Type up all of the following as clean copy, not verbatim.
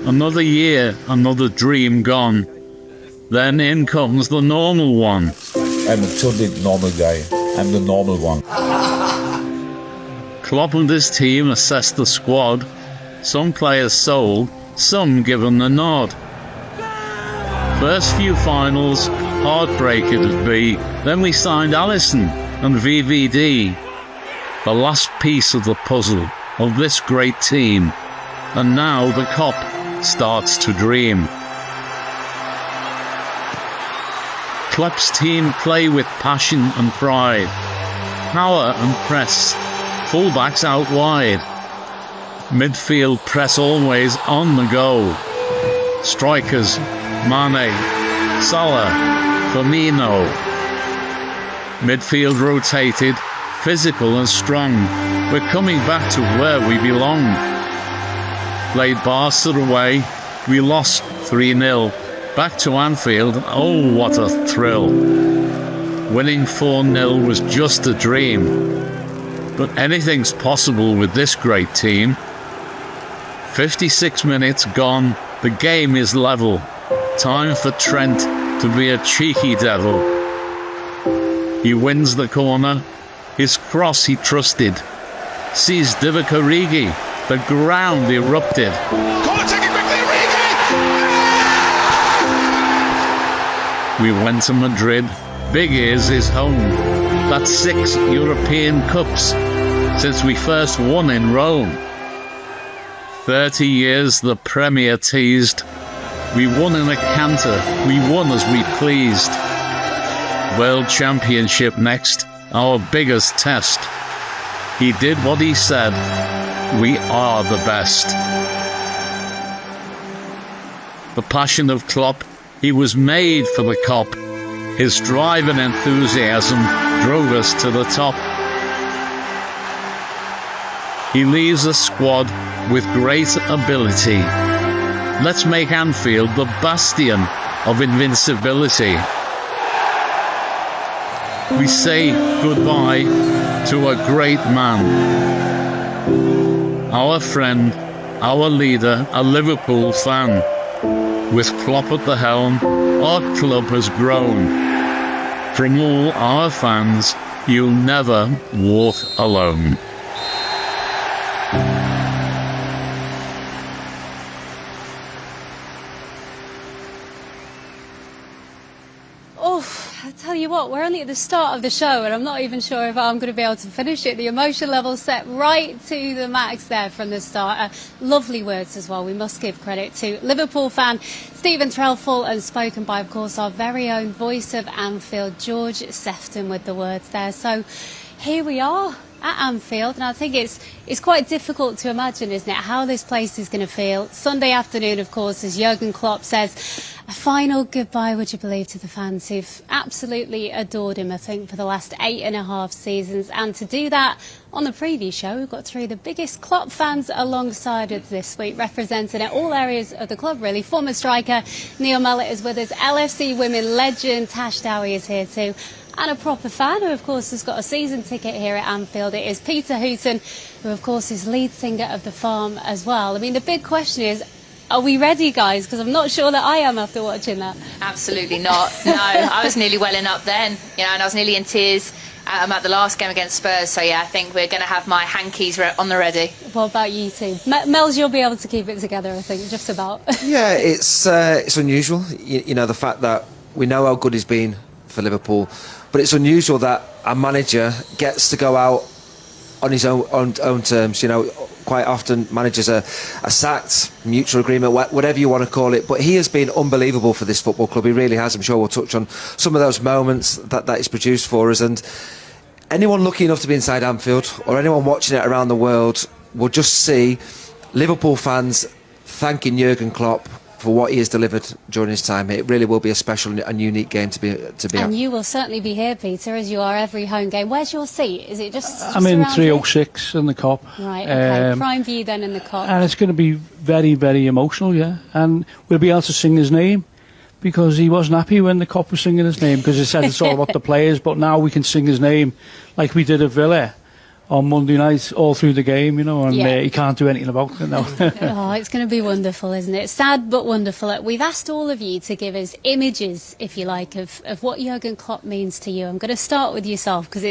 Another year, another dream gone. Then in comes the normal one. I'm a totally normal guy. I'm the normal one. Klopp and his team assess the squad. Some players sold, some given the nod. First few finals, heartbreak it'd be. Then we signed Alisson and VVD. The last piece of the puzzle of this great team. And now the Kop starts to dream. Klopp's team play with passion and pride. Power and press. Fullbacks out wide. Midfield press always on the go. Strikers, Mane, Salah, Firmino. Midfield rotated, physical and strong. We're coming back to where we belong. Played Barca away, we lost 3-0. Back to Anfield, oh what a thrill. Winning 4-0 was just a dream. But anything's possible with this great team. 56 minutes gone, the game is level. Time for Trent to be a cheeky devil. He wins the corner, his cross he trusted. Sees Divock Origi, the ground erupted. Corner taken quickly, Origi! We went to Madrid, Big Ears is home. That's 6 European Cups since we first won in Rome. 30 years the Premier teased. We won in a canter, we won as we pleased. World Championship next, our biggest test. He did what he said, we are the best. The passion of Klopp, he was made for the Kop. His drive and enthusiasm drove us to the top. He leaves a squad with great ability. Let's make Anfield the bastion of invincibility. We say goodbye to a great man. Our friend, our leader, a Liverpool fan. With Klopp at the helm, our club has grown. From all our fans, you'll never walk alone. I tell you what, we're only at the start of the show and I'm not even sure if I'm going to be able to finish it. The emotion level set right to the max there from the start. Lovely words as well. We must give credit to Liverpool fan Stephen Trelfall and spoken by, of course, our very own voice of Anfield, George Sefton, with the words there. So here we are at Anfield, and I think it's quite difficult to imagine, isn't it, how this place is going to feel. Sunday afternoon, of course, as Jürgen Klopp says, a final goodbye, would you believe, to the fans who've absolutely adored him, I think, for the last 8.5 seasons. And to do that, on the preview show, we've got 3 of the biggest Klopp fans alongside us this week, representing at all areas of the club, really. Former striker Neil Mellett is with us. LFC women legend Tash Dowie is here too. And a proper fan who, of course, has got a season ticket here at Anfield. It is Peter Hooton, who, of course, is lead singer of The Farm as well. I mean, the big question is, are we ready, guys? Because I'm not sure that I am after watching that. Absolutely not. No, I was nearly welling up then, and I was nearly in tears at the last game against Spurs. So, yeah, I think we're going to have my hankies on the ready. What about you two? Mels, you'll be able to keep it together, I think, just about. Yeah, it's unusual. You know, the fact that we know how good he's been for Liverpool, but it's unusual that a manager gets to go out on his own terms. You know, quite often managers are sacked, mutual agreement, whatever you want to call it. But he has been unbelievable for this football club. He really has. I'm sure we'll touch on some of those moments that he's produced for us. And anyone lucky enough to be inside Anfield, or anyone watching it around the world, will just see Liverpool fans thanking Jürgen Klopp for what he has delivered during his time. It really will be a special and unique game to be at. And you will certainly be here, Peter, as you are every home game. Where's your seat? Is it just I'm in 306 in the Kop. Right, okay. Prime view then in the Kop. And it's going to be very, very emotional, yeah. And we'll be able to sing his name, because he wasn't happy when the Kop was singing his name, because he said it's all about the players, but now we can sing his name like we did at Villa. on Monday night all through the game, you know, and Yeah. he can't do anything about it now. Oh, it's going to be wonderful, isn't it? Sad but wonderful. We've asked all of you to give us images, if you like, of what Jürgen Klopp means to you. I'm going to start with yourself because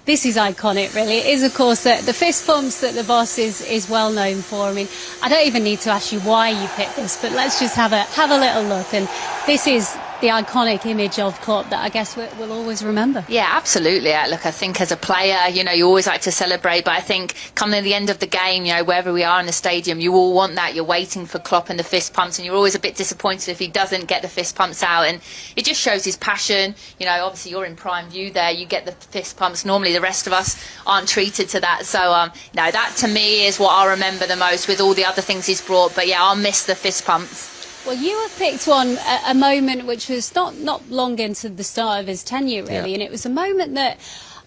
this is iconic, really. It is, of course, the fist pumps that the boss is well known for. I mean, I don't even need to ask you why you picked this, but let's just have a little look. And this is the iconic image of Klopp that I guess we'll always remember. Yeah, absolutely. Look, I think as a player, you know, you always like to celebrate, but I think coming to the end of the game, you know, wherever we are in the stadium, you all want that. You're waiting for Klopp and the fist pumps, and you're always a bit disappointed if he doesn't get the fist pumps out. And it just shows his passion. You know, obviously you're in prime view there. You get the fist pumps. Normally the rest of us aren't treated to that. So, no, that to me is what I'll remember the most with all the other things he's brought. But yeah, I'll miss the fist pumps. Well, you have picked one, a moment which was not long into the start of his tenure, really, Yeah. and it was a moment that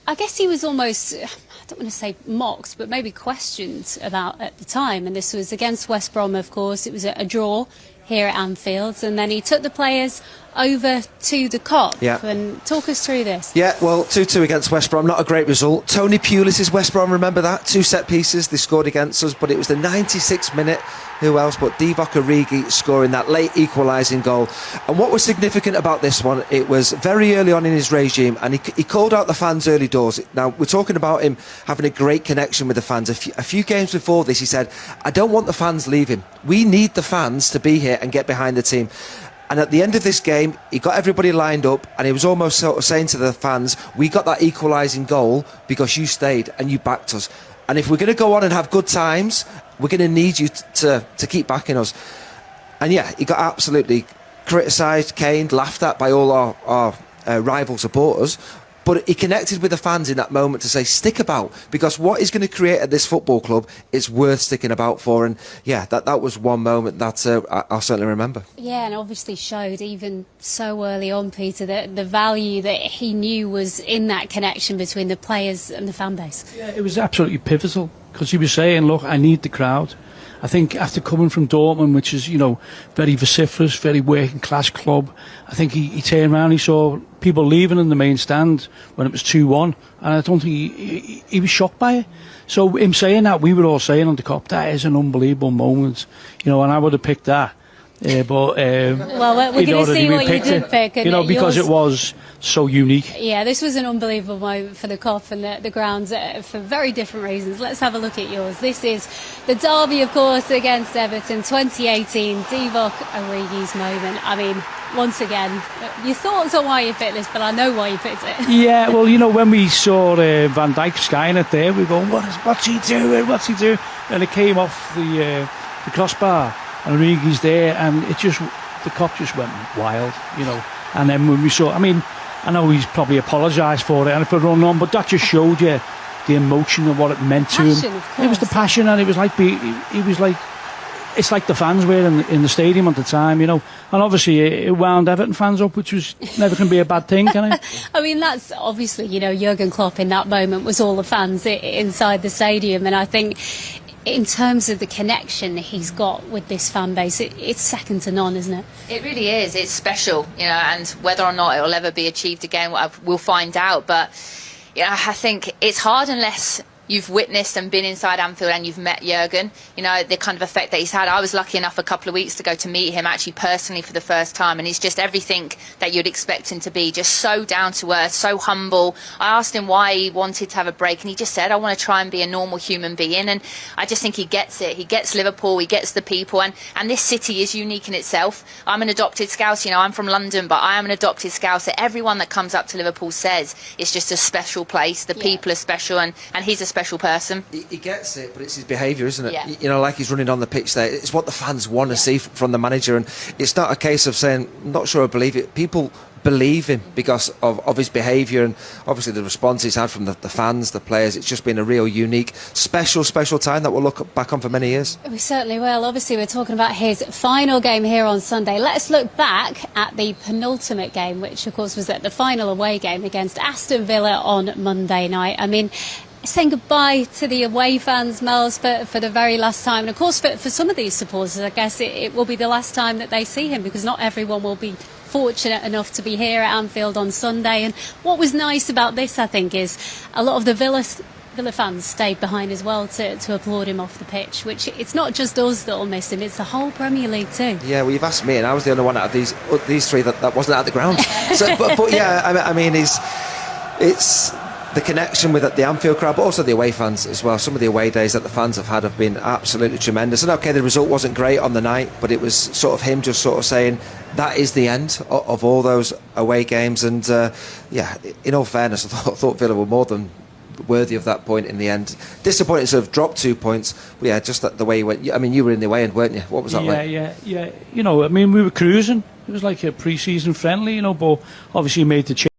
I guess he was almost, I don't want to say mocked, but maybe questioned about at the time. And this was against West Brom, of course. It was a draw here at Anfield, and then he took the players over to the Kop. Yeah. And talk us through this. Yeah, well, 2-2 against West Brom, not a great result. Tony Pulis' West Brom, remember that? 2 set pieces they scored against us, but it was the 96th minute. Who else but Divock Origi scoring that late equalising goal. And what was significant about this one, it was very early on in his regime, and he called out the fans early doors. Now, we're talking about him having a great connection with the fans. A few games before this, he said, I don't want the fans leaving. We need the fans to be here and get behind the team. And at the end of this game, he got everybody lined up, and he was almost sort of saying to the fans, we got that equalising goal because you stayed and you backed us. And if we're going to go on and have good times, we're going to need you to keep backing us. And yeah, he got absolutely criticised, caned, laughed at by all our rival supporters. But he connected with the fans in that moment to say, stick about, because what he's going to create at this football club is worth sticking about for. And yeah, that was one moment that I'll certainly remember. Yeah, and obviously showed even so early on, Peter, that the value that he knew was in that connection between the players and the fan base. Yeah, it was absolutely pivotal because he was saying, look, I need the crowd. I think after coming from Dortmund, which is, you know, very vociferous, very working class club, I think he turned around, he saw people leaving in the main stand when it was 2-1, and I don't think he was shocked by it. So him saying that, we were all saying on the Kop, that is an unbelievable moment, you know, and I would have picked that. But well, we're going to see what you did pick. You know, because it was so unique. Yeah, this was an unbelievable moment for the Kop and the grounds for very different reasons. Let's have a look at yours. This is the derby, of course, against Everton, 2018, Divock Origi's moment. I mean, once again, your thoughts on why you picked this, but I know why you picked it. Yeah, well, you know, when we saw Van Dijk skying it there, we go, what's he doing? What's he doing? And it came off the crossbar. And Origi's there, and the Kop just went wild, you know. And then when we saw, I mean, I know he's probably apologised for it and for running on, but that just showed you the emotion of what it meant to Passion, him. of course. It was the passion, and it was like it's like the fans were in the stadium at the time, you know. And obviously it wound Everton fans up, which was never can be a bad thing, can it? I mean, that's obviously, you know, Jürgen Klopp in that moment was all the fans inside the stadium, and I think in terms of the connection he's got with this fan base, it's second to none, isn't it? It really is. It's special, you know, and whether or not it will ever be achieved again, we'll find out. But you know, I think it's hard unless you've witnessed and been inside Anfield and you've met Jürgen, you know, the kind of effect that he's had. I was lucky enough a couple of weeks ago to meet him actually personally for the first time, and he's just everything that you'd expect him to be, just so down to earth, so humble. I asked him why he wanted to have a break, and he just said, I want to try and be a normal human being. And I just think he gets it. He gets Liverpool, he gets the people, and this city is unique in itself. I'm an adopted Scouse, you know, I'm from London, but I am an adopted Scouse. Everyone that comes up to Liverpool says it's just a special place. The people are special, and he's a special person. He gets it, but it's his behaviour, isn't it? Yeah. You know, like he's running on the pitch there. It's what the fans want to see from the manager, and it's not a case of saying, not sure I believe it. People believe him because of his behaviour, and obviously the response he's had from the fans, the players. It's just been a real unique, special time that we'll look back on for many years. We certainly will. Obviously, we're talking about his final game here on Sunday. Let's look back at the penultimate game, which, of course, was at the final away game against Aston Villa on Monday night. I mean, saying goodbye to the away fans, Miles, for the very last time. And of course, for some of these supporters, I guess it will be the last time that they see him, because not everyone will be fortunate enough to be here at Anfield on Sunday. And what was nice about this, I think, is a lot of the Villa Villa fans stayed behind as well to applaud him off the pitch, which it's not just us that will miss him, it's the whole Premier League too. Yeah, well, you've asked me, and I was the only one out of these three that wasn't at the ground. So, but yeah, I mean, it's the connection with the Anfield crowd, but also the away fans as well. Some of the away days that the fans have had have been absolutely tremendous. And okay, the result wasn't great on the night, but it was sort of him just sort of saying that is the end of all those away games. And yeah, in all fairness, I thought Villa were more than worthy of that point in the end. Disappointing to have dropped 2 points, but yeah, just the way you went. I mean, you were in the away end, weren't you? What was that like? Yeah. You know, I mean, we were cruising. It was like a pre-season friendly, you know, but obviously you made the change.